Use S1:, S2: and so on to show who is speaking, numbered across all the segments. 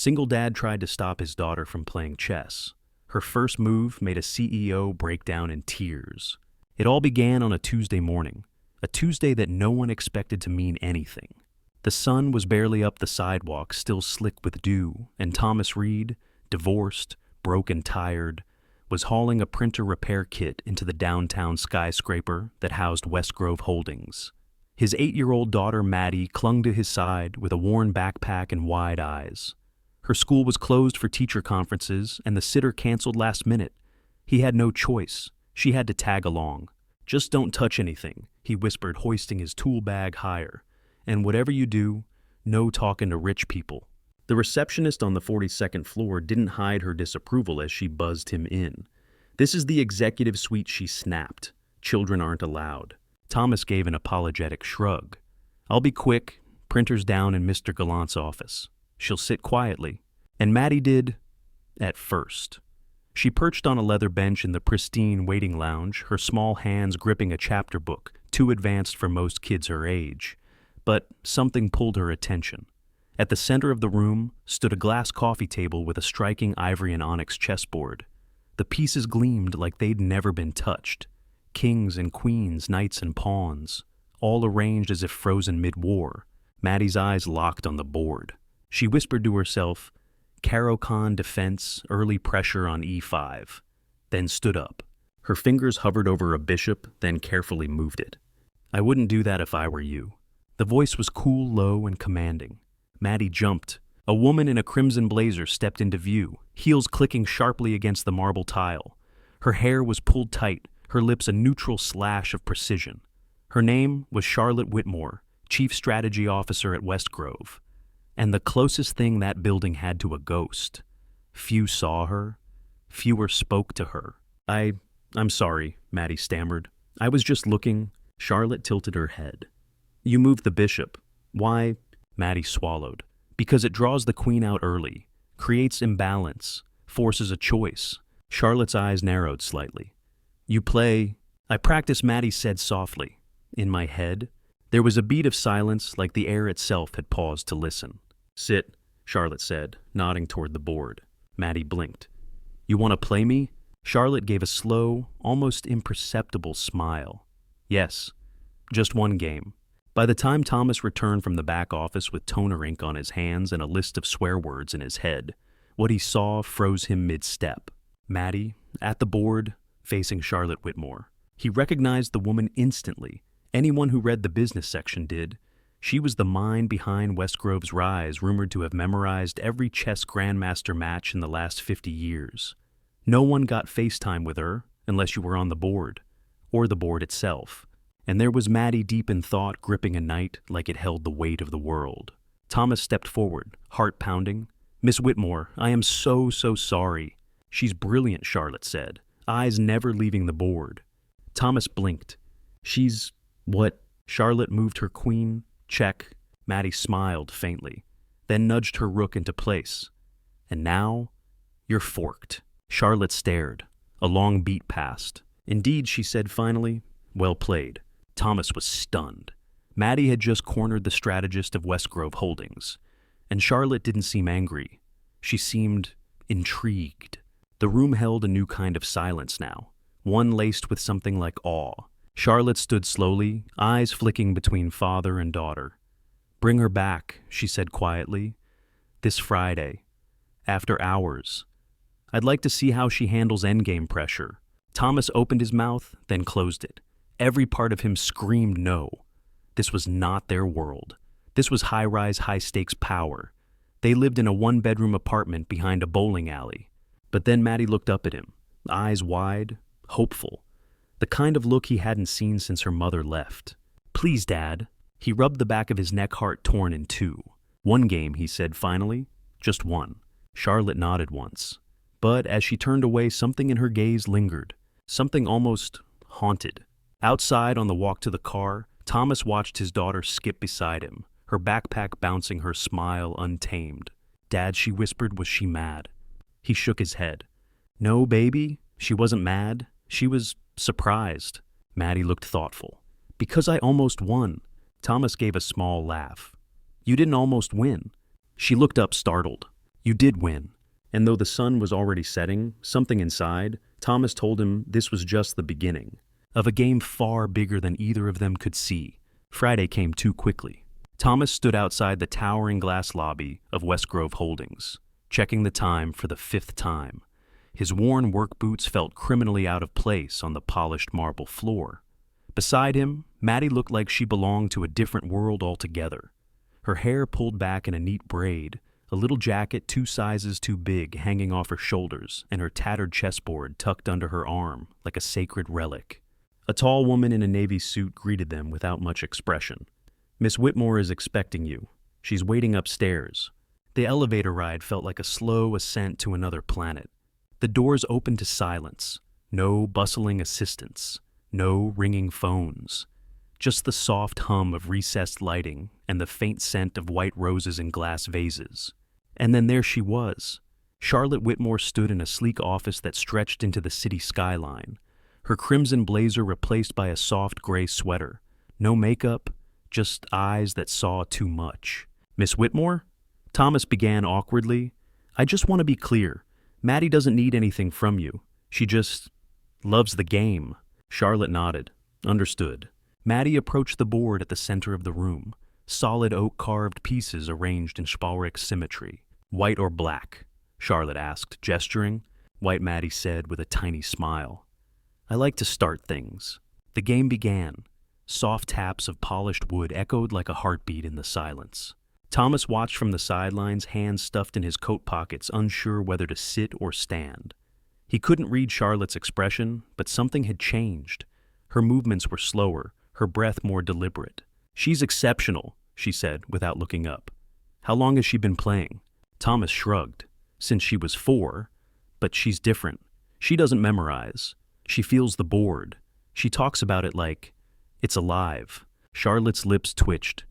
S1: Single dad tried to stop his daughter from playing chess. Her first move made a CEO break down in tears. It all began on a Tuesday morning, a Tuesday that no one expected to mean anything. The sun was barely up the sidewalk, still slick with dew, and Thomas Reed, divorced, broke and tired, was hauling a printer repair kit into the downtown skyscraper that housed Westgrove Holdings. His 8-year-old daughter Maddie clung to his side with a worn backpack and wide eyes. Her school was closed for teacher conferences, and the sitter canceled last minute. He had no choice. She had to tag along. "Just don't touch anything," he whispered, hoisting his tool bag higher. "And whatever you do, no talking to rich people." The receptionist on the 42nd floor didn't hide her disapproval as she buzzed him in. "This is the executive suite," she snapped. "Children aren't allowed." Thomas gave an apologetic shrug. "I'll be quick. Printer's down in Mr. Gallant's office. She'll sit quietly." And Maddie did, at first. She perched on a leather bench in the pristine waiting lounge, her small hands gripping a chapter book, too advanced for most kids her age. But something pulled her attention. At the center of the room stood a glass coffee table with a striking ivory and onyx chessboard. The pieces gleamed like they'd never been touched. Kings and queens, knights and pawns, all arranged as if frozen mid-war. Maddie's eyes locked on the board. She whispered to herself, "Caro-Kann defense, early pressure on e5, then stood up. Her fingers hovered over a bishop, then carefully moved it. "I wouldn't do that if I were you." The voice was cool, low, and commanding. Maddie jumped. A woman in a crimson blazer stepped into view, heels clicking sharply against the marble tile. Her hair was pulled tight, her lips a neutral slash of precision. Her name was Charlotte Whitmore, Chief Strategy Officer at Westgrove, and the closest thing that building had to a ghost. Few saw her. Fewer spoke to her. I'm sorry," Maddie stammered. "I was just looking." Charlotte tilted her head. "You moved the bishop. Why?" Maddie swallowed. "Because it draws the queen out early, creates imbalance, forces a choice." Charlotte's eyes narrowed slightly. "You play—" "I practice," Maddie said softly. "In my head." There was a beat of silence, like the air itself had paused to listen. "Sit," Charlotte said, nodding toward the board. Maddie blinked. "You want to play me?" Charlotte gave a slow, almost imperceptible smile. "Yes, just one game." By the time Thomas returned from the back office with toner ink on his hands and a list of swear words in his head, what he saw froze him mid-step. Maddie, at the board, facing Charlotte Whitmore. He recognized the woman instantly. Anyone who read the business section did. She was the mind behind Westgrove's rise, rumored to have memorized every chess grandmaster match in the last 50 years. No one got FaceTime with her, unless you were on the board, or the board itself. And there was Maddie deep in thought, gripping a knight like it held the weight of the world. Thomas stepped forward, heart pounding. "Miss Whitmore, I am so sorry." "She's brilliant," Charlotte said, eyes never leaving the board. Thomas blinked. "She's what?" Charlotte moved her queen. "Check." Maddie smiled faintly, then nudged her rook into place. "And now, you're forked." Charlotte stared. A long beat passed. "Indeed," she said finally. "Well played." Thomas was stunned. Maddie had just cornered the strategist of Westgrove Holdings, and Charlotte didn't seem angry. She seemed intrigued. The room held a new kind of silence now, one laced with something like awe. Charlotte stood slowly, eyes flicking between father and daughter. "Bring her back," she said quietly. "This Friday. After hours. I'd like to see how she handles endgame pressure." Thomas opened his mouth, then closed it. Every part of him screamed no. This was not their world. This was high-rise, high-stakes power. They lived in a one-bedroom apartment behind a bowling alley. But then Maddie looked up at him, eyes wide, hopeful. The kind of look he hadn't seen since her mother left. "Please, Dad." He rubbed the back of his neck, heart torn in two. "One game," he said finally. "Just one." Charlotte nodded once. But as she turned away, something in her gaze lingered. Something almost haunted. Outside on the walk to the car, Thomas watched his daughter skip beside him, her backpack bouncing, her smile untamed. "Dad," she whispered, "was she mad?" He shook his head. "No, baby, she wasn't mad. She was surprised." Maddie looked thoughtful. "Because I almost won." Thomas gave a small laugh. "You didn't almost win." She looked up, startled. You did win. And though the sun was already setting, something inside, Thomas told him this was just the beginning of a game far bigger than either of them could see. Friday came too quickly. Thomas stood outside the towering glass lobby of West Grove Holdings, checking the time for the 5th time. His worn work boots felt criminally out of place on the polished marble floor. Beside him, Maddie looked like she belonged to a different world altogether. Her hair pulled back in a neat braid, a little jacket 2 sizes too big hanging off her shoulders, and her tattered chessboard tucked under her arm like a sacred relic. A tall woman in a navy suit greeted them without much expression. "Miss Whitmore is expecting you. She's waiting upstairs." The elevator ride felt like a slow ascent to another planet. The doors opened to silence. No bustling assistants. No ringing phones. Just the soft hum of recessed lighting and the faint scent of white roses in glass vases. And then there she was. Charlotte Whitmore stood in a sleek office that stretched into the city skyline. Her crimson blazer replaced by a soft gray sweater. No makeup, just eyes that saw too much. "Miss Whitmore?" Thomas began awkwardly. "I just want to be clear. Maddie doesn't need anything from you. She just loves the game." Charlotte nodded. "Understood." Maddie approached the board at the center of the room. Solid oak-carved pieces arranged in chivalric symmetry. "White or black?" Charlotte asked, gesturing. "White," Maddie said with a tiny smile. "I like to start things." The game began. Soft taps of polished wood echoed like a heartbeat in the silence. Thomas watched from the sidelines, hands stuffed in his coat pockets, unsure whether to sit or stand. He couldn't read Charlotte's expression, but something had changed. Her movements were slower, her breath more deliberate. "She's exceptional," she said without looking up. "How long has she been playing?" Thomas shrugged. "Since she was 4. But she's different. She doesn't memorize. She feels the board. She talks about it like it's alive." Charlotte's lips twitched.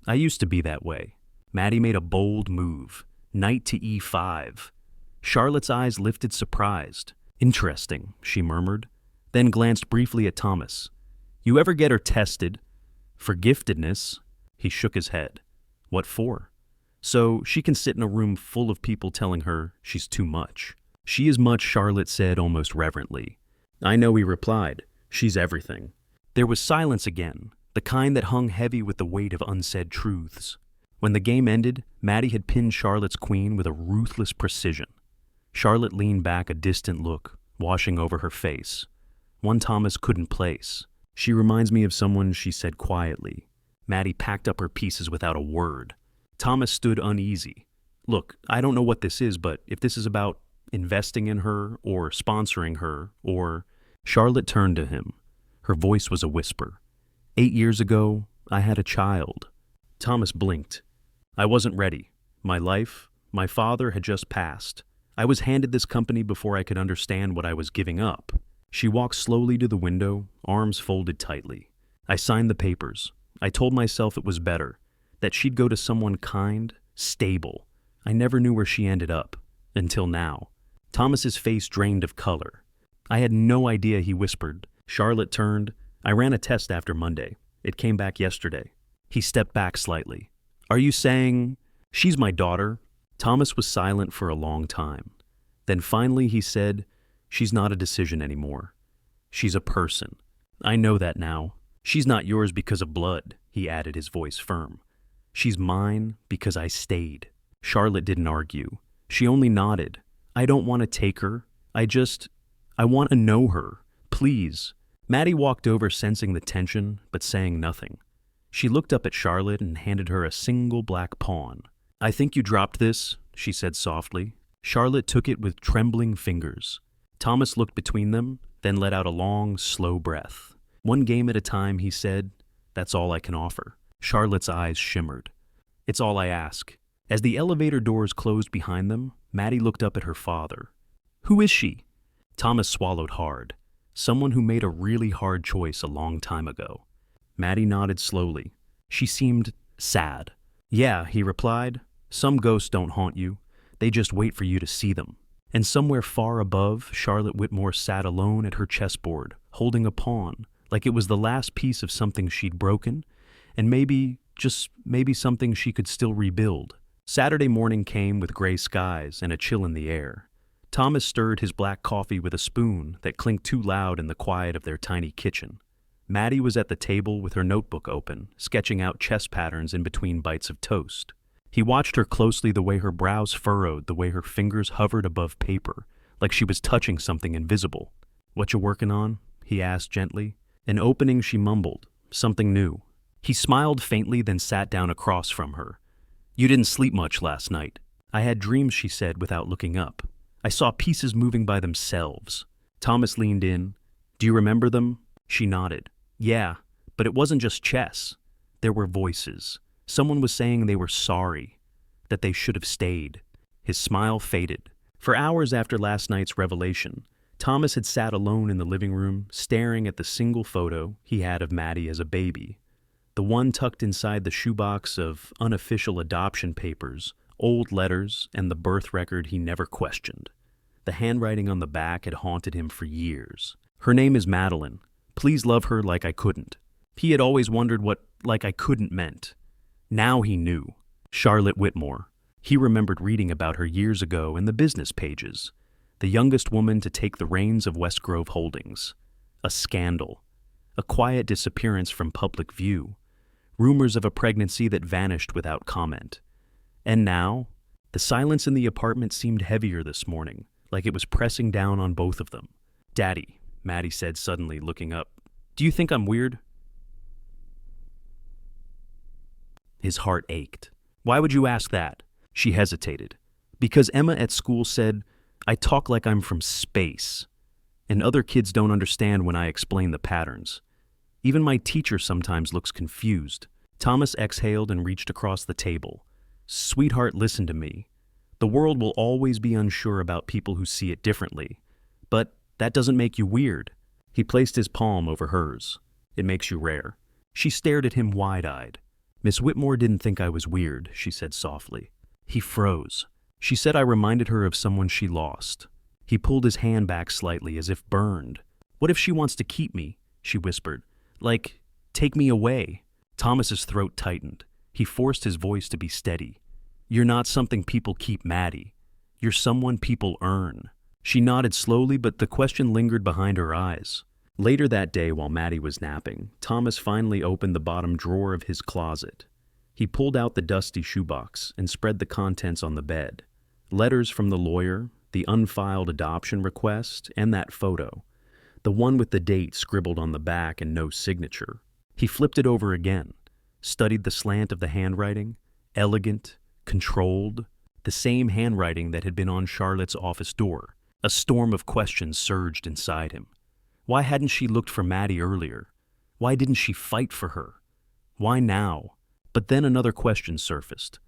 S1: "I used to be that way." Maddie made a bold move. Knight to E5. Charlotte's eyes lifted surprised. "Interesting," she murmured, then glanced briefly at Thomas. "You ever get her tested?" "For giftedness." He shook his head. "What for?" "So she can sit in a room full of people telling her she's too much." "She is much," Charlotte said almost reverently. "I know," he replied. "She's everything." There was silence again, the kind that hung heavy with the weight of unsaid truths. When the game ended, Maddie had pinned Charlotte's queen with a ruthless precision. Charlotte leaned back, a distant look washing over her face. One Thomas couldn't place. "She reminds me of someone," she said quietly. Maddie packed up her pieces without a word. Thomas stood uneasy. "Look, I don't know what this is, but if this is about investing in her or sponsoring her or—" Charlotte turned to him. Her voice was a whisper. "8 years ago, I had a child." Thomas blinked. "I wasn't ready. My life, my father had just passed. I was handed this company before I could understand what I was giving up." She walked slowly to the window, arms folded tightly. "I signed the papers. I told myself it was better, that she'd go to someone kind, stable. I never knew where she ended up, until now." Thomas's face drained of color. "I had no idea," he whispered. Charlotte turned. "I ran a test after Monday. It came back yesterday." He stepped back slightly. "Are you saying—" "She's my daughter." Thomas was silent for a long time. Then finally he said, "She's not a decision anymore. She's a person. I know that now. She's not yours because of blood," he added, his voice firm. "She's mine because I stayed." Charlotte didn't argue. She only nodded. "I don't want to take her. I want to know her. Please." Maddie walked over, sensing the tension, but saying nothing. She looked up at Charlotte and handed her a single black pawn. "I think you dropped this," she said softly. Charlotte took it with trembling fingers. Thomas looked between them, then let out a long, slow breath. "One game at a time," he said. "That's all I can offer." Charlotte's eyes shimmered. "It's all I ask." As the elevator doors closed behind them, Maddie looked up at her father. "Who is she?" Thomas swallowed hard. "Someone who made a really hard choice a long time ago." Maddie nodded slowly. She seemed sad. "Yeah," he replied. "Some ghosts don't haunt you. They just wait for you to see them." And somewhere far above, Charlotte Whitmore sat alone at her chessboard, holding a pawn, like it was the last piece of something she'd broken, and maybe, just maybe, something she could still rebuild. Saturday morning came with gray skies and a chill in the air. Thomas stirred his black coffee with a spoon that clinked too loud in the quiet of their tiny kitchen. Maddie was at the table with her notebook open, sketching out chess patterns in between bites of toast. He watched her closely, the way her brows furrowed, the way her fingers hovered above paper, like she was touching something invisible. "What you working on?" he asked gently. An opening, she mumbled. Something new. He smiled faintly, then sat down across from her. "You didn't sleep much last night." "I had dreams," she said without looking up. "I saw pieces moving by themselves." Thomas leaned in. "Do you remember them?" She nodded. "Yeah, but it wasn't just chess. There were voices. Someone was saying they were sorry, that they should have stayed." His smile faded. For hours after last night's revelation, Thomas had sat alone in the living room, staring at the single photo he had of Maddie as a baby. The one tucked inside the shoebox of unofficial adoption papers, old letters, and the birth record he never questioned. The handwriting on the back had haunted him for years. "Her name is Madeline. Please love her like I couldn't." He had always wondered what "like I couldn't" meant. Now he knew. Charlotte Whitmore. He remembered reading about her years ago in the business pages. The youngest woman to take the reins of West Grove Holdings. A scandal. A quiet disappearance from public view. Rumors of a pregnancy that vanished without comment. And now, the silence in the apartment seemed heavier this morning, like it was pressing down on both of them. "Daddy," Maddie said suddenly, looking up. "Do you think I'm weird?" His heart ached. "Why would you ask that?" She hesitated. "Because Emma at school said I talk like I'm from space, and other kids don't understand when I explain the patterns. Even my teacher sometimes looks confused." Thomas exhaled and reached across the table. "Sweetheart, listen to me. The world will always be unsure about people who see it differently. But that doesn't make you weird." He placed his palm over hers. "It makes you rare." She stared at him wide-eyed. "Miss Whitmore didn't think I was weird," she said softly. He froze. She said I reminded her of someone she lost. He pulled his hand back slightly, as if burned. "What if she wants to keep me?" she whispered. "Like, take me away." Thomas's throat tightened. He forced his voice to be steady. "You're not something people keep, Maddie. You're someone people earn." She nodded slowly, but the question lingered behind her eyes. Later that day, while Maddie was napping, Thomas finally opened the bottom drawer of his closet. He pulled out the dusty shoebox and spread the contents on the bed. Letters from the lawyer, the unfiled adoption request, and that photo. The one with the date scribbled on the back and no signature. He flipped it over again, studied the slant of the handwriting, elegant, controlled, the same handwriting that had been on Charlotte's office door. A storm of questions surged inside him. Why hadn't she looked for Maddie earlier? Why didn't she fight for her? Why now? But then another question surfaced,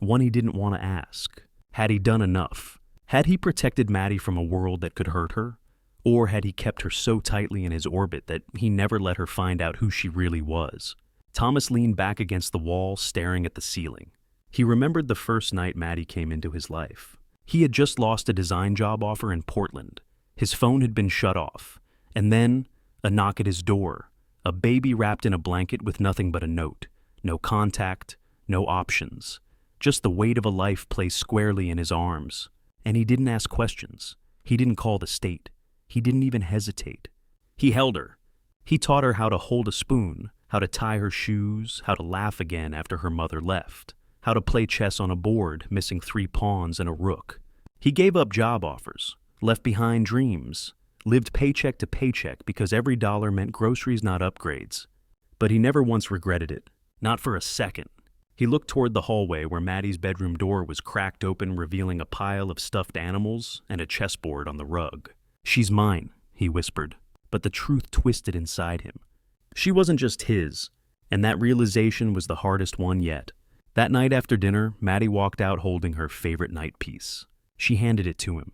S1: one he didn't want to ask. Had he done enough? Had he protected Maddie from a world that could hurt her? Or had he kept her so tightly in his orbit that he never let her find out who she really was? Thomas leaned back against the wall, staring at the ceiling. He remembered the first night Maddie came into his life. He had just lost a design job offer in Portland. His phone had been shut off. And then, a knock at his door. A baby wrapped in a blanket with nothing but a note. No contact, no options. Just the weight of a life placed squarely in his arms. And he didn't ask questions. He didn't call the state. He didn't even hesitate. He held her. He taught her how to hold a spoon, how to tie her shoes, how to laugh again after her mother left, how to play chess on a board, missing 3 pawns and a rook. He gave up job offers, left behind dreams, lived paycheck to paycheck because every dollar meant groceries, not upgrades. But he never once regretted it. Not for a second. He looked toward the hallway where Maddie's bedroom door was cracked open, revealing a pile of stuffed animals and a chessboard on the rug. "She's mine," he whispered, but the truth twisted inside him. She wasn't just his, and that realization was the hardest one yet. That night after dinner, Maddie walked out holding her favorite night piece. She handed it to him.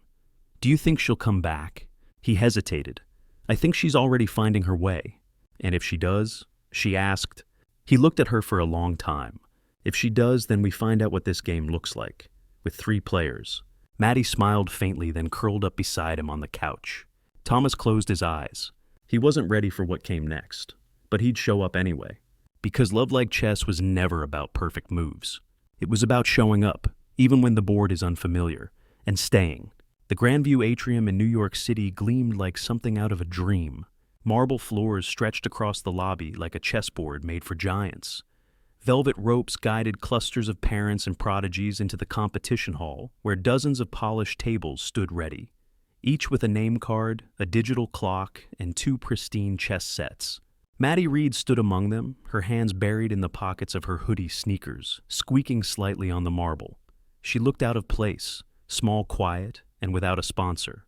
S1: "Do you think she'll come back?" He hesitated. "I think she's already finding her way." "And if she does?" she asked. He looked at her for a long time. "If she does, then we find out what this game looks like, with 3 players. Maddie smiled faintly, then curled up beside him on the couch. Thomas closed his eyes. He wasn't ready for what came next, but he'd show up anyway. Because Love Like Chess was never about perfect moves. It was about showing up, even when the board is unfamiliar, and staying. The Grandview Atrium in New York City gleamed like something out of a dream. Marble floors stretched across the lobby like a chessboard made for giants. Velvet ropes guided clusters of parents and prodigies into the competition hall, where dozens of polished tables stood ready, each with a name card, a digital clock, and 2 pristine chess sets. Maddie Reed stood among them, her hands buried in the pockets of her hoodie sneakers, squeaking slightly on the marble. She looked out of place, small, quiet, and without a sponsor,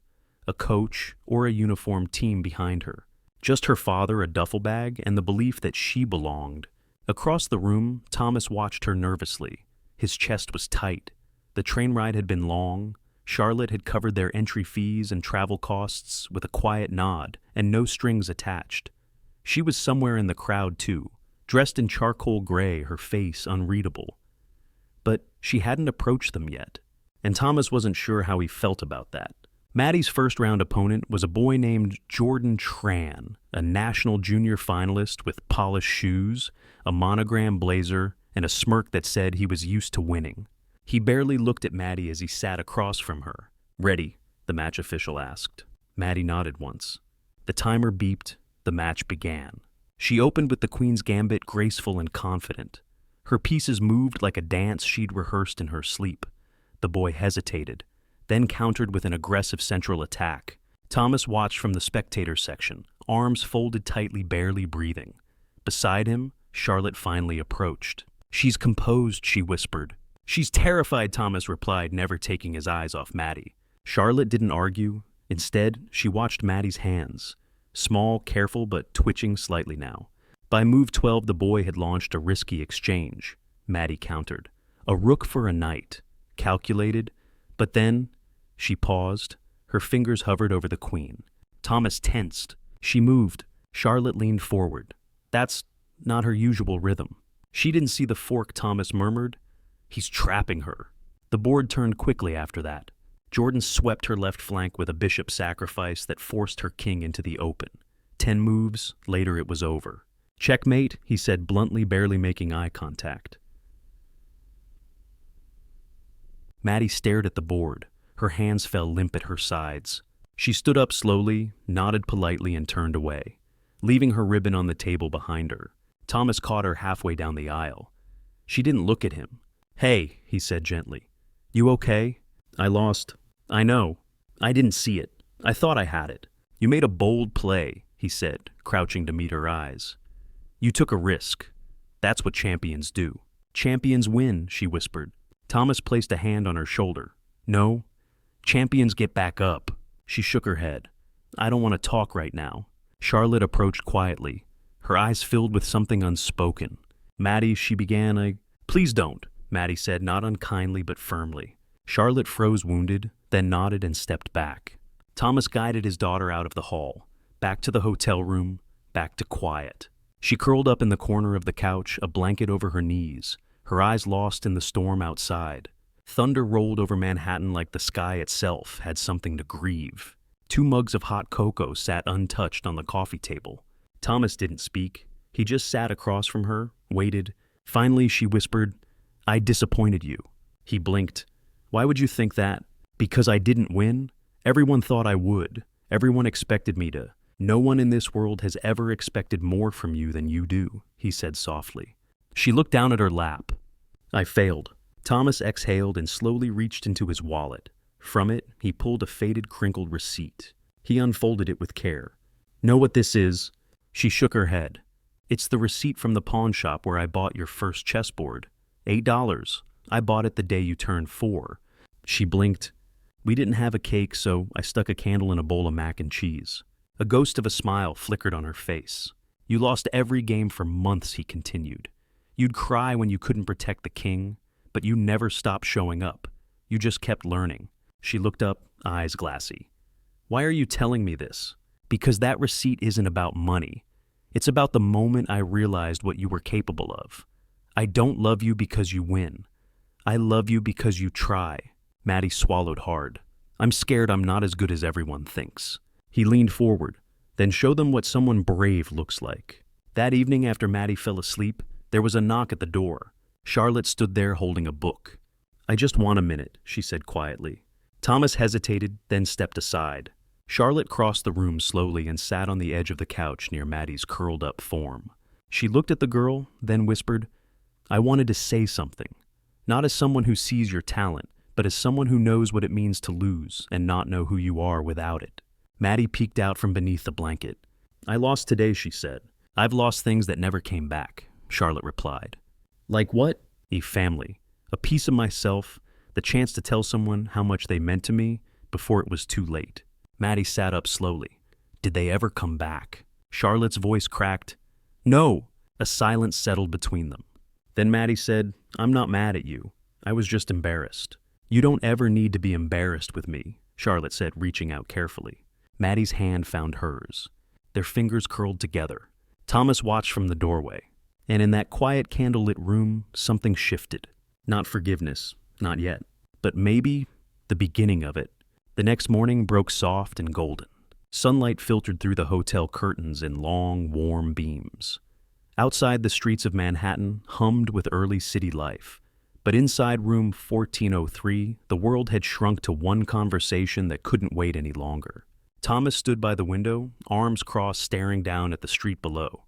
S1: a coach or a uniformed team behind her. Just her father, a duffel bag, and the belief that she belonged. Across the room, Thomas watched her nervously. His chest was tight. The train ride had been long. Charlotte had covered their entry fees and travel costs with a quiet nod and no strings attached. She was somewhere in the crowd, too, dressed in charcoal gray, her face unreadable. But she hadn't approached them yet, and Thomas wasn't sure how he felt about that. Maddie's first-round opponent was a boy named Jordan Tran, a national junior finalist with polished shoes, a monogram blazer, and a smirk that said he was used to winning. He barely looked at Maddie as he sat across from her. "Ready?" the match official asked. Maddie nodded once. The timer beeped. The match began. She opened with the Queen's Gambit, graceful and confident. Her pieces moved like a dance she'd rehearsed in her sleep. The boy hesitated, then countered with an aggressive central attack. Thomas watched from the spectator section, arms folded tightly, barely breathing. Beside him, Charlotte finally approached. "She's composed," she whispered. "She's terrified," Thomas replied, never taking his eyes off Maddie. Charlotte didn't argue. Instead, she watched Maddie's hands. Small, careful, but twitching slightly now. By move 12, the boy had launched a risky exchange. Maddie countered. A rook for a knight. Calculated. But then, she paused. Her fingers hovered over the queen. Thomas tensed. She moved. Charlotte leaned forward. That's not her usual rhythm. She didn't see the fork, Thomas murmured. He's trapping her. The board turned quickly after that. Jordan swept her left flank with a bishop sacrifice that forced her king into the open. 10 moves, later it was over. "Checkmate," he said bluntly, barely making eye contact. Maddie stared at the board. Her hands fell limp at her sides. She stood up slowly, nodded politely, and turned away, leaving her ribbon on the table behind her. Thomas caught her halfway down the aisle. She didn't look at him. "Hey," he said gently. "You okay?" "I lost." "I know. I didn't see it. I thought I had it." "You made a bold play," he said, crouching to meet her eyes. "You took a risk. That's what champions do." "Champions win," she whispered. Thomas placed a hand on her shoulder. "No, champions get back up." She shook her head. "I don't want to talk right now." Charlotte approached quietly, her eyes filled with something unspoken. "Maddie," she began. "Please don't," Maddie said, not unkindly but firmly. Charlotte froze wounded, then nodded and stepped back. Thomas guided his daughter out of the hall, back to the hotel room, back to quiet. She curled up in the corner of the couch, a blanket over her knees, her eyes lost in the storm outside. Thunder rolled over Manhattan like the sky itself had something to grieve. 2 mugs of hot cocoa sat untouched on the coffee table. Thomas didn't speak. He just sat across from her, waited. Finally, she whispered, "I disappointed you." He blinked. "Why would you think that?" "Because I didn't win? Everyone thought I would. Everyone expected me to. No one in this world has ever expected more from you than you do," he said softly. She looked down at her lap. "I failed." Thomas exhaled and slowly reached into his wallet. From it, he pulled a faded, crinkled receipt. He unfolded it with care. "Know what this is?" She shook her head. "It's the receipt from the pawn shop where I bought your first chessboard. $8. I bought it the day you turned 4. She blinked. "We didn't have a cake, so I stuck a candle in a bowl of mac and cheese." A ghost of a smile flickered on her face. "You lost every game for months," he continued. "You'd cry when you couldn't protect the king, but you never stopped showing up. You just kept learning." She looked up, eyes glassy. "Why are you telling me this?" "Because that receipt isn't about money. It's about the moment I realized what you were capable of. I don't love you because you win. I love you because you try." Maddie swallowed hard. "I'm scared I'm not as good as everyone thinks." He leaned forward, "Then show them what someone brave looks like." That evening after Maddie fell asleep, there was a knock at the door. Charlotte stood there holding a book. "I just want a minute," she said quietly. Thomas hesitated, then stepped aside. Charlotte crossed the room slowly and sat on the edge of the couch near Maddie's curled-up form. She looked at the girl, then whispered, "I wanted to say something. Not as someone who sees your talent, but as someone who knows what it means to lose and not know who you are without it." Maddie peeked out from beneath the blanket. "I lost today," she said. "I've lost things that never came back," Charlotte replied. "Like what?" "A family, a piece of myself, the chance to tell someone how much they meant to me before it was too late." Maddie sat up slowly. "Did they ever come back?" Charlotte's voice cracked. "No!" A silence settled between them. Then Maddie said, "I'm not mad at you. I was just embarrassed." "You don't ever need to be embarrassed with me," Charlotte said, reaching out carefully. Maddie's hand found hers. Their fingers curled together. Thomas watched from the doorway. And in that quiet candlelit room, something shifted. Not forgiveness, not yet, but maybe the beginning of it. The next morning broke soft and golden. Sunlight filtered through the hotel curtains in long, warm beams. Outside, the streets of Manhattan hummed with early city life. But inside room 1403, the world had shrunk to one conversation that couldn't wait any longer. Thomas stood by the window, arms crossed, staring down at the street below.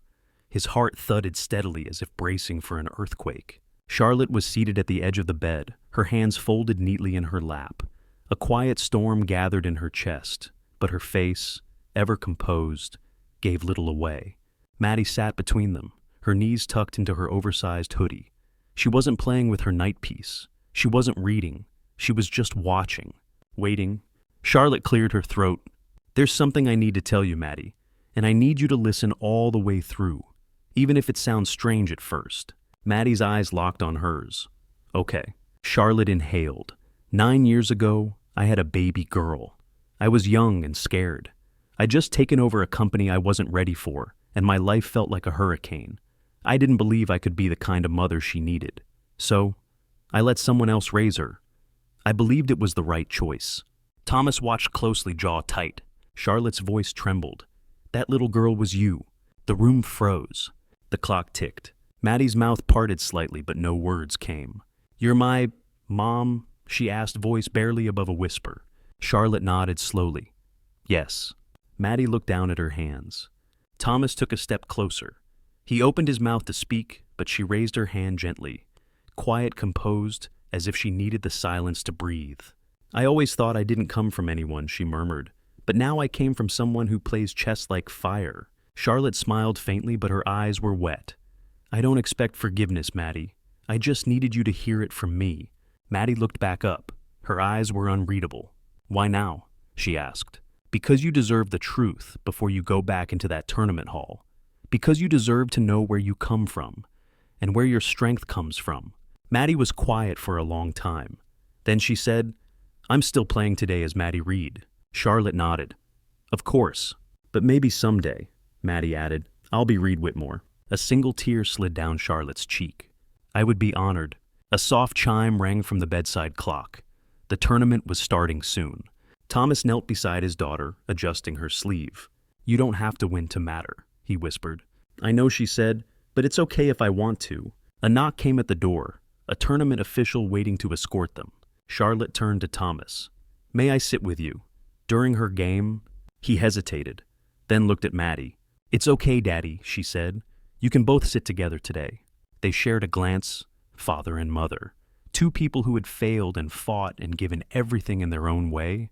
S1: His heart thudded steadily as if bracing for an earthquake. Charlotte was seated at the edge of the bed, her hands folded neatly in her lap. A quiet storm gathered in her chest, but her face, ever composed, gave little away. Maddie sat between them, her knees tucked into her oversized hoodie. She wasn't playing with her night piece. She wasn't reading. She was just watching, waiting. Charlotte cleared her throat. "There's something I need to tell you, Maddie, and I need you to listen all the way through, even if it sounds strange at first." Maddie's eyes locked on hers. "Okay." Charlotte inhaled. 9 years ago, I had a baby girl. I was young and scared. I'd just taken over a company I wasn't ready for, and my life felt like a hurricane. I didn't believe I could be the kind of mother she needed. So, I let someone else raise her. I believed it was the right choice. Thomas watched closely, jaw tight. Charlotte's voice trembled. "That little girl was you." The room froze. The clock ticked. Maddie's mouth parted slightly, but no words came. "You're my mom?" she asked, voice barely above a whisper. Charlotte nodded slowly. "Yes." Maddie looked down at her hands. Thomas took a step closer. He opened his mouth to speak, but she raised her hand gently, quiet, composed, as if she needed the silence to breathe. "I always thought I didn't come from anyone," she murmured, "but now I came from someone who plays chess like fire." Charlotte smiled faintly, but her eyes were wet. "I don't expect forgiveness, Maddie. I just needed you to hear it from me." Maddie looked back up. Her eyes were unreadable. "Why now?" she asked. "Because you deserve the truth before you go back into that tournament hall. Because you deserve to know where you come from and where your strength comes from." Maddie was quiet for a long time. Then she said, "I'm still playing today as Maddie Reed." Charlotte nodded. "Of course, but maybe someday," Maddie added, "I'll be Reed Whitmore." A single tear slid down Charlotte's cheek. "I would be honored." A soft chime rang from the bedside clock. The tournament was starting soon. Thomas knelt beside his daughter, adjusting her sleeve. "You don't have to win to matter," he whispered. "I know," she said, "but it's okay if I want to." A knock came at the door, a tournament official waiting to escort them. Charlotte turned to Thomas. "May I sit with you?" During her game, he hesitated, then looked at Maddie. "It's okay, Daddy," she said. "You can both sit together today." They shared a glance, father and mother. Two people who had failed and fought and given everything in their own way.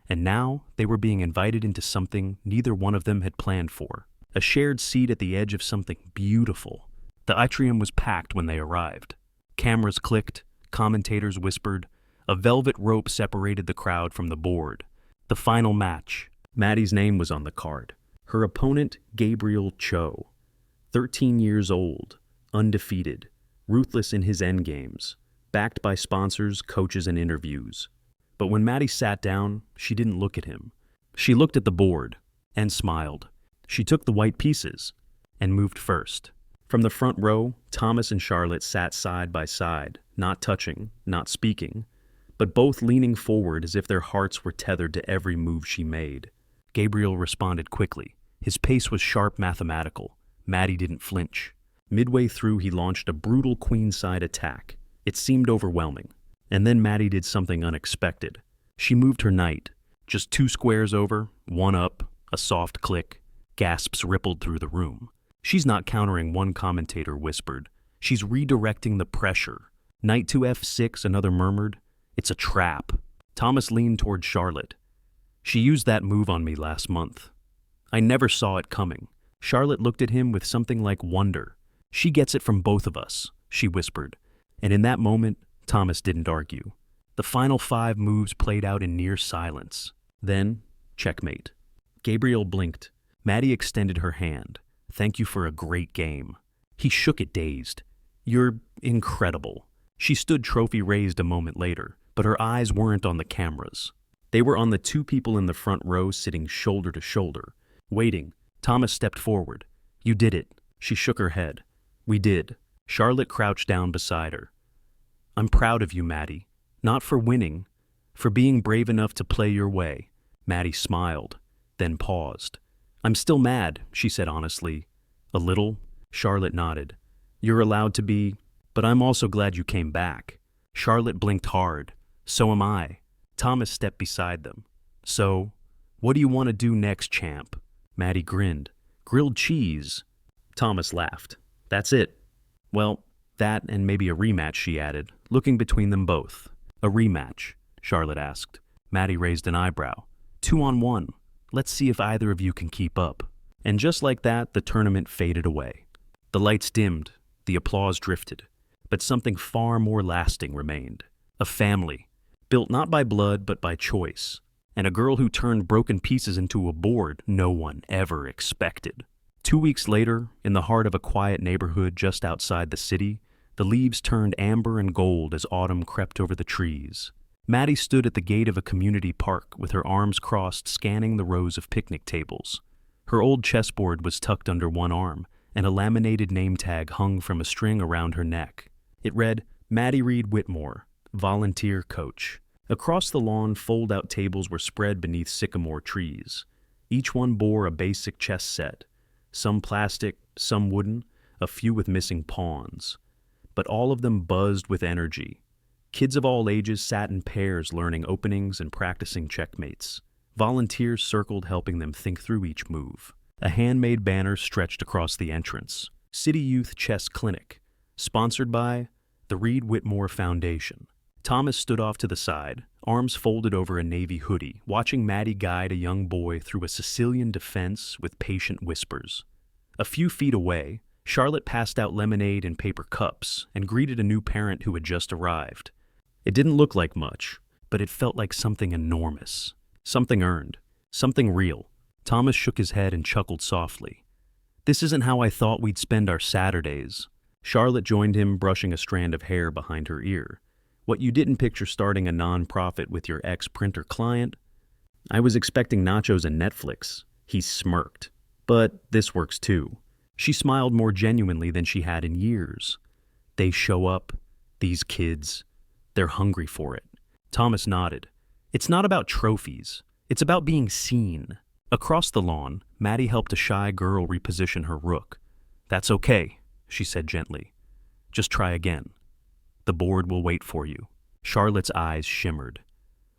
S1: And now they were being invited into something neither one of them had planned for. A shared seat at the edge of something beautiful. The atrium was packed when they arrived. Cameras clicked, commentators whispered. A velvet rope separated the crowd from the board. The final match. Maddie's name was on the card. Her opponent, Gabriel Cho. 13 years old, undefeated, ruthless in his endgames, backed by sponsors, coaches, and interviews. But when Maddie sat down, she didn't look at him. She looked at the board and smiled. She took the white pieces and moved first. From the front row, Thomas and Charlotte sat side by side, not touching, not speaking, but both leaning forward as if their hearts were tethered to every move she made. Gabriel responded quickly. His pace was sharp, mathematical. Maddie didn't flinch. Midway through, he launched a brutal queenside attack. It seemed overwhelming. And then Maddie did something unexpected. She moved her knight. Just 2 squares over, 1 up, a soft click. Gasps rippled through the room. She's not countering, one commentator whispered. She's redirecting the pressure. Knight to F6, another murmured. It's a trap. Thomas leaned toward Charlotte. She used that move on me last month. I never saw it coming. Charlotte looked at him with something like wonder. She gets it from both of us, she whispered. And in that moment, Thomas didn't argue. The final 5 moves played out in near silence. Then, checkmate. Gabriel blinked. Maddie extended her hand. Thank you for a great game. He shook it dazed. You're incredible. She stood trophy raised a moment later, but her eyes weren't on the cameras. They were on the 2 people in the front row sitting shoulder to shoulder. Waiting, Thomas stepped forward. You did it. She shook her head. We did. Charlotte crouched down beside her. I'm proud of you, Maddie. Not for winning, for being brave enough to play your way. Maddie smiled, then paused. I'm still mad, she said honestly. A little? Charlotte nodded. You're allowed to be, but I'm also glad you came back. Charlotte blinked hard. So am I. Thomas stepped beside them. So, what do you want to do next, champ? Maddie grinned. Grilled cheese. Thomas laughed. That's it. Well, that and maybe a rematch, she added, looking between them both. A rematch? Charlotte asked. Maddie raised an eyebrow. 2-on-1. Let's see if either of you can keep up. And just like that, the tournament faded away. The lights dimmed, the applause drifted, but something far more lasting remained. A family, built not by blood but by choice, and a girl who turned broken pieces into a board no one ever expected. 2 weeks later, in the heart of a quiet neighborhood just outside the city, the leaves turned amber and gold as autumn crept over the trees. Maddie stood at the gate of a community park with her arms crossed, scanning the rows of picnic tables. Her old chessboard was tucked under one arm, and a laminated name tag hung from a string around her neck. It read, Maddie Reed Whitmore, volunteer coach. Across the lawn, fold-out tables were spread beneath sycamore trees. Each one bore a basic chess set, some plastic, some wooden, a few with missing pawns. But all of them buzzed with energy. Kids of all ages sat in pairs learning openings and practicing checkmates. Volunteers circled, helping them think through each move. A handmade banner stretched across the entrance. City Youth Chess Clinic, sponsored by the Reed Whitmore Foundation. Thomas stood off to the side, arms folded over a navy hoodie, watching Maddie guide a young boy through a Sicilian defense with patient whispers. A few feet away, Charlotte passed out lemonade in paper cups and greeted a new parent who had just arrived. It didn't look like much, but it felt like something enormous. Something earned. Something real. Thomas shook his head and chuckled softly. This isn't how I thought we'd spend our Saturdays. Charlotte joined him, brushing a strand of hair behind her ear. What you didn't picture starting a non-profit with your ex-printer client? I was expecting nachos and Netflix. He smirked. But this works too. She smiled more genuinely than she had in years. They show up. These kids. They're hungry for it. Thomas nodded. It's not about trophies. It's about being seen. Across the lawn, Maddie helped a shy girl reposition her rook. That's okay, she said gently. Just try again. The board will wait for you. Charlotte's eyes shimmered.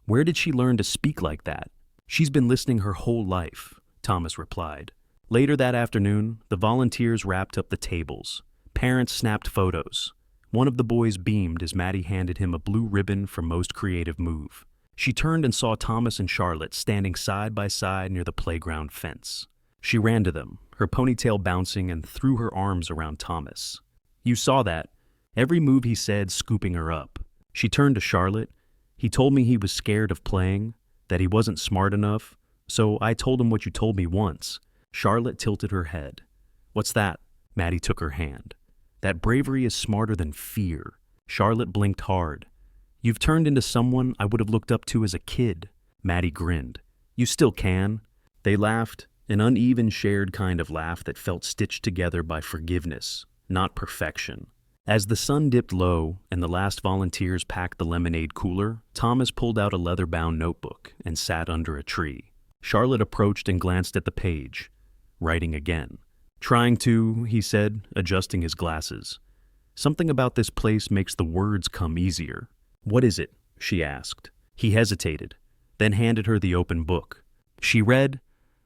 S1: Where did she learn to speak like that? She's been listening her whole life, Thomas replied. Later that afternoon, the volunteers wrapped up the tables. Parents snapped photos. One of the boys beamed as Maddie handed him a blue ribbon for most creative move. She turned and saw Thomas and Charlotte standing side by side near the playground fence. She ran to them, her ponytail bouncing, and threw her arms around Thomas. You saw that. Every move he said, scooping her up. She turned to Charlotte. He told me he was scared of playing, that he wasn't smart enough, so I told him what you told me once. Charlotte tilted her head. What's that? Maddie took her hand. That bravery is smarter than fear. Charlotte blinked hard. You've turned into someone I would have looked up to as a kid. Maddie grinned. You still can. They laughed, an uneven shared kind of laugh that felt stitched together by forgiveness, not perfection. As the sun dipped low and the last volunteers packed the lemonade cooler, Thomas pulled out a leather-bound notebook and sat under a tree. Charlotte approached and glanced at the page, writing again. Trying to, he said, adjusting his glasses. Something about this place makes the words come easier. What is it? She asked. He hesitated, then handed her the open book. She read,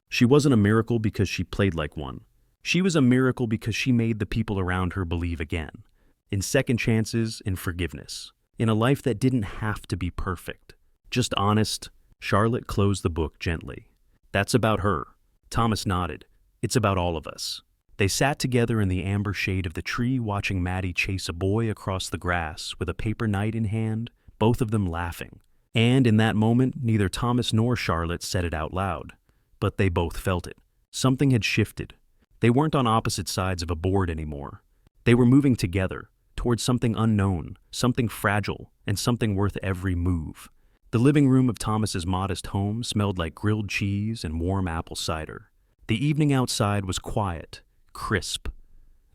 S1: "She wasn't a miracle because she played like one. She was a miracle because she made the people around her believe again. In second chances, in forgiveness. In a life that didn't have to be perfect. Just honest." Charlotte closed the book gently. "That's about her." Thomas nodded. "It's about all of us." They sat together in the amber shade of the tree, watching Maddie chase a boy across the grass with a paper knight in hand, both of them laughing. And in that moment, neither Thomas nor Charlotte said it out loud. But they both felt it. Something had shifted. They weren't on opposite sides of a board anymore. They were moving together, towards something unknown, something fragile, and something worth every move. The living room of Thomas's modest home smelled like grilled cheese and warm apple cider. The evening outside was quiet, crisp.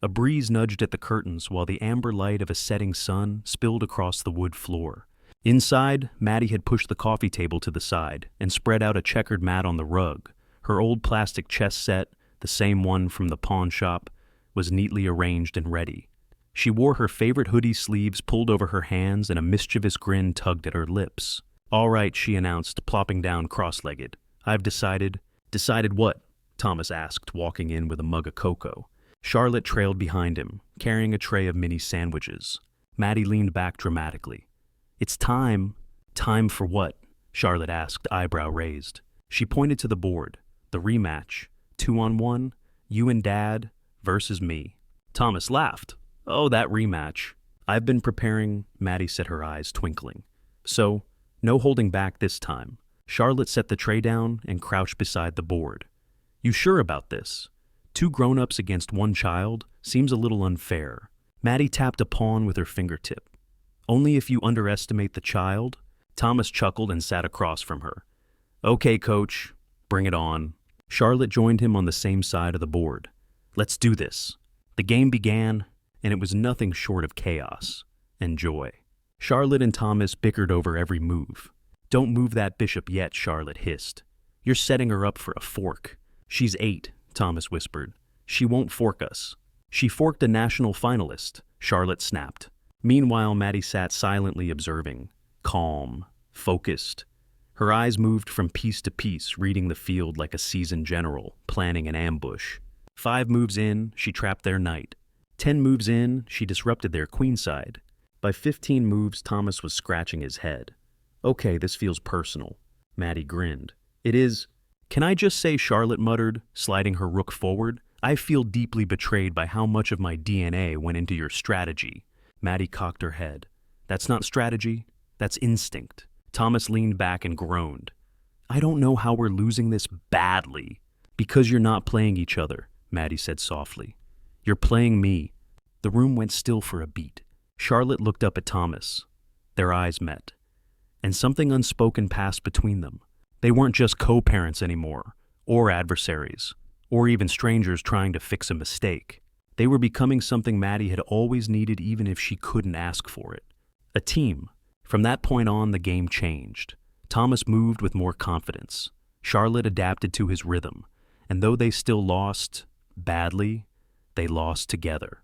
S1: A breeze nudged at the curtains while the amber light of a setting sun spilled across the wood floor. Inside, Maddie had pushed the coffee table to the side and spread out a checkered mat on the rug. Her old plastic chess set, the same one from the pawn shop, was neatly arranged and ready. She wore her favorite hoodie sleeves pulled over her hands and a mischievous grin tugged at her lips. "All right," she announced, plopping down cross-legged. "I've decided." "Decided what?" Thomas asked, walking in with a mug of cocoa. Charlotte trailed behind him, carrying a tray of mini sandwiches. Maddie leaned back dramatically. "It's time." "Time for what?" Charlotte asked, eyebrow raised. She pointed to the board. "The rematch. 2-on-1, you and Dad versus me." Thomas laughed. "Oh, that rematch. I've been preparing," Maddie said, her eyes twinkling. "So, no holding back this time." Charlotte set the tray down and crouched beside the board. "You sure about this? 2 grown-ups against 1 child seems a little unfair." Maddie tapped a pawn with her fingertip. "Only if you underestimate the child." Thomas chuckled and sat across from her. "Okay, coach, bring it on." Charlotte joined him on the same side of the board. "Let's do this." The game began, and it was nothing short of chaos and joy. Charlotte and Thomas bickered over every move. "Don't move that bishop yet," Charlotte hissed. "You're setting her up for a fork." "She's 8, Thomas whispered. "She won't fork us." "She forked a national finalist," Charlotte snapped. Meanwhile, Maddie sat silently observing, calm, focused. Her eyes moved from piece to piece, reading the field like a seasoned general, planning an ambush. 5 moves in, she trapped their knight. 10 moves in, she disrupted their queenside. By 15 moves, Thomas was scratching his head. "Okay, this feels personal." Maddie grinned. "It is." "Can I just say," Charlotte muttered, sliding her rook forward, "I feel deeply betrayed by how much of my DNA went into your strategy." Maddie cocked her head. "That's not strategy, that's instinct." Thomas leaned back and groaned. "I don't know how we're losing this badly." "Because you're not playing each other," Maddie said softly. "You're playing me." The room went still for a beat. Charlotte looked up at Thomas. Their eyes met. And something unspoken passed between them. They weren't just co-parents anymore, or adversaries, or even strangers trying to fix a mistake. They were becoming something Maddie had always needed even if she couldn't ask for it. A team. From that point on, the game changed. Thomas moved with more confidence. Charlotte adapted to his rhythm. And though they still lost, badly, they lost together.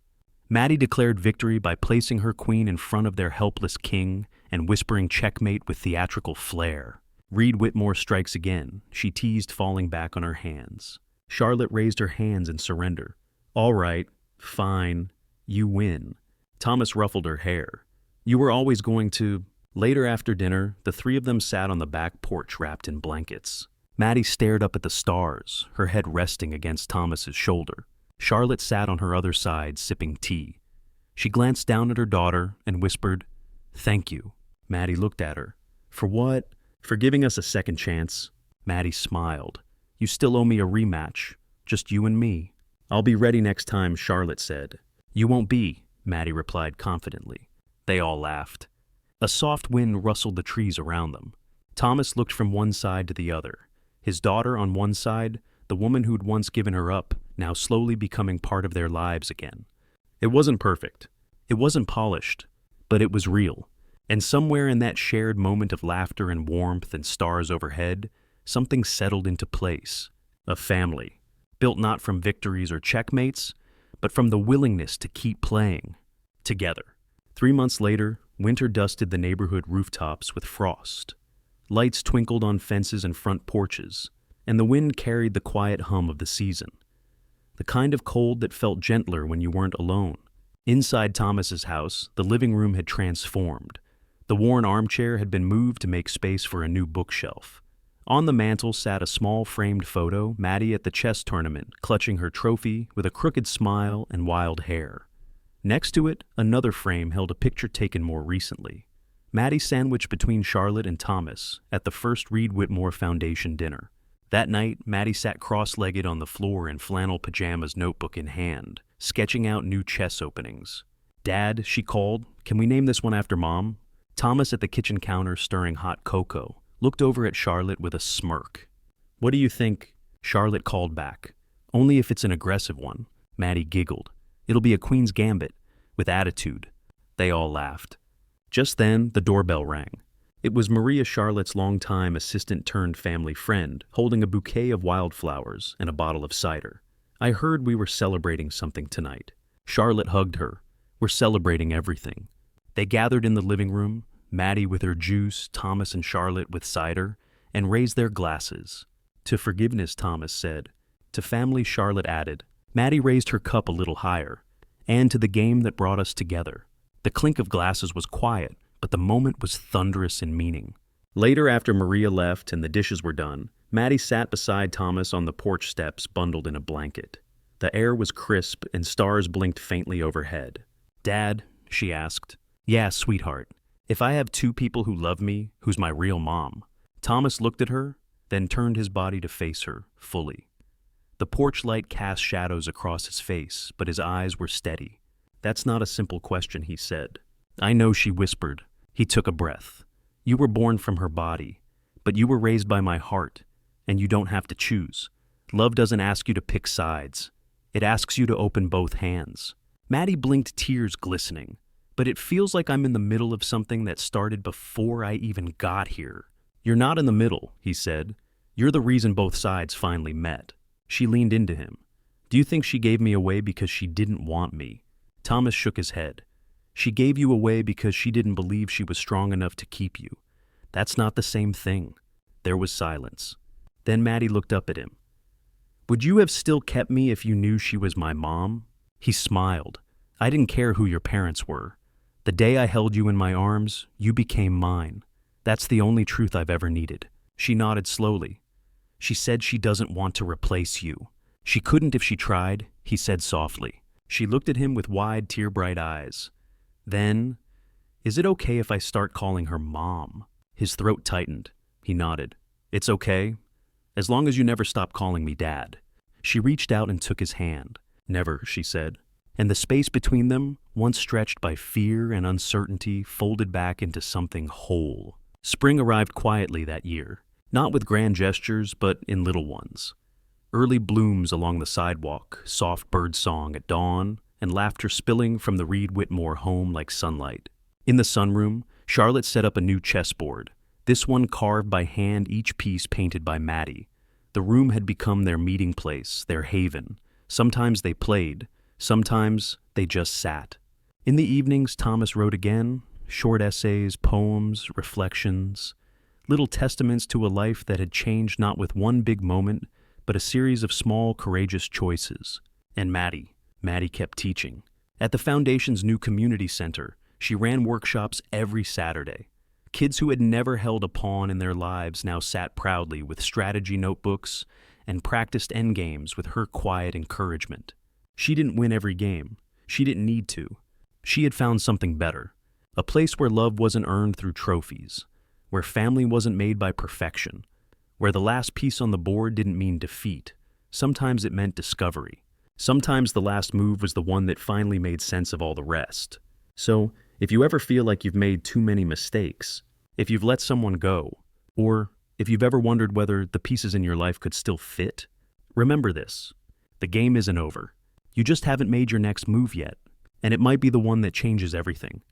S1: Maddie declared victory by placing her queen in front of their helpless king and whispering checkmate with theatrical flair. Reed Whitmore strikes again, she teased, falling back on her hands. Charlotte raised her hands in surrender. "All right, fine, you win." Thomas ruffled her hair. "You were always going to..." Later after dinner, the 3 of them sat on the back porch wrapped in blankets. Maddie stared up at the stars, her head resting against Thomas's shoulder. Charlotte sat on her other side, sipping tea. She glanced down at her daughter and whispered, "Thank you." Maddie looked at her. "For what?" "For giving us a second chance." Maddie smiled. "You still owe me a rematch, just you and me." "I'll be ready next time," Charlotte said. "You won't be," Maddie replied confidently. They all laughed. A soft wind rustled the trees around them. Thomas looked from one side to the other. His daughter on one side, the woman who'd once given her up, now slowly becoming part of their lives again. It wasn't perfect. It wasn't polished. But it was real. And somewhere in that shared moment of laughter and warmth and stars overhead, something settled into place. A family. built not from victories or checkmates, but from the willingness to keep playing together. 3 months later, winter dusted the neighborhood rooftops with frost. Lights twinkled on fences and front porches, and the wind carried the quiet hum of the season. The kind of cold that felt gentler when you weren't alone. Inside Thomas's house, the living room had transformed. The worn armchair had been moved to make space for a new bookshelf. On the mantel sat a small framed photo, Maddie at the chess tournament, clutching her trophy with a crooked smile and wild hair. Next to it, another frame held a picture taken more recently. Maddie sandwiched between Charlotte and Thomas at the first Reed Whitmore Foundation dinner. That night, Maddie sat cross-legged on the floor in flannel pajamas, notebook in hand, sketching out new chess openings. "Dad," she called, "can we name this one after Mom?" Thomas at the kitchen counter stirring hot cocoa looked over at Charlotte with a smirk. "What do you think?" Charlotte called back. "Only if it's an aggressive one." Maddie giggled. "It'll be a Queen's Gambit, with attitude." They all laughed. Just then, the doorbell rang. It was Maria, Charlotte's longtime assistant-turned-family friend, holding a bouquet of wildflowers and a bottle of cider. "I heard we were celebrating something tonight." Charlotte hugged her. "We're celebrating everything." They gathered in the living room, Maddie with her juice, Thomas and Charlotte with cider, and raised their glasses. "To forgiveness," Thomas said. "To family," Charlotte added. Maddie raised her cup a little higher. "And to the game that brought us together." The clink of glasses was quiet, but the moment was thunderous in meaning. Later, after Maria left and the dishes were done, Maddie sat beside Thomas on the porch steps, bundled in a blanket. The air was crisp and stars blinked faintly overhead. "Dad," she asked. "Yeah, sweetheart. If I have two people who love me, who's my real mom?" Thomas looked at her, then turned his body to face her, fully. The porch light cast shadows across his face, but his eyes were steady. "That's not a simple question," he said. "I know," she whispered. He took a breath. "You were born from her body, but you were raised by my heart, and you don't have to choose. Love doesn't ask you to pick sides. It asks you to open both hands." Maddie blinked, tears glistening. "But it feels like I'm in the middle of something that started before I even got here." "You're not in the middle," he said. "You're the reason both sides finally met." She leaned into him. "Do you think she gave me away because she didn't want me?" Thomas shook his head. "She gave you away because she didn't believe she was strong enough to keep you. That's not the same thing." There was silence. Then Maddie looked up at him. "Would you have still kept me if you knew she was my mom?" He smiled. "I didn't care who your parents were. The day I held you in my arms, you became mine. That's the only truth I've ever needed." She nodded slowly. "She said she doesn't want to replace you." "She couldn't if she tried," he said softly. She looked at him with wide, tear-bright eyes. "Then, is it okay if I start calling her Mom?" His throat tightened. He nodded. "It's okay, as long as you never stop calling me Dad." She reached out and took his hand. "Never," she said. And the space between them, once stretched by fear and uncertainty, folded back into something whole. Spring arrived quietly that year, not with grand gestures, but in little ones. Early blooms along the sidewalk, soft bird song at dawn, and laughter spilling from the Reed Whitmore home like sunlight. In the sunroom, Charlotte set up a new chessboard, this one carved by hand, each piece painted by Maddie. The room had become their meeting place, their haven. Sometimes they played, sometimes they just sat. In the evenings, Thomas wrote again, short essays, poems, reflections, little testaments to a life that had changed not with one big moment, but a series of small, courageous choices. And Maddie kept teaching. At the Foundation's new community center, she ran workshops every Saturday. Kids who had never held a pawn in their lives now sat proudly with strategy notebooks and practiced endgames with her quiet encouragement. She didn't win every game. She didn't need to. She had found something better. A place where love wasn't earned through trophies, where family wasn't made by perfection, where the last piece on the board didn't mean defeat. Sometimes it meant discovery. Sometimes the last move was the one that finally made sense of all the rest. So, if you ever feel like you've made too many mistakes, if you've let someone go, or if you've ever wondered whether the pieces in your life could still fit, remember this. The game isn't over. You just haven't made your next move yet, and it might be the one that changes everything.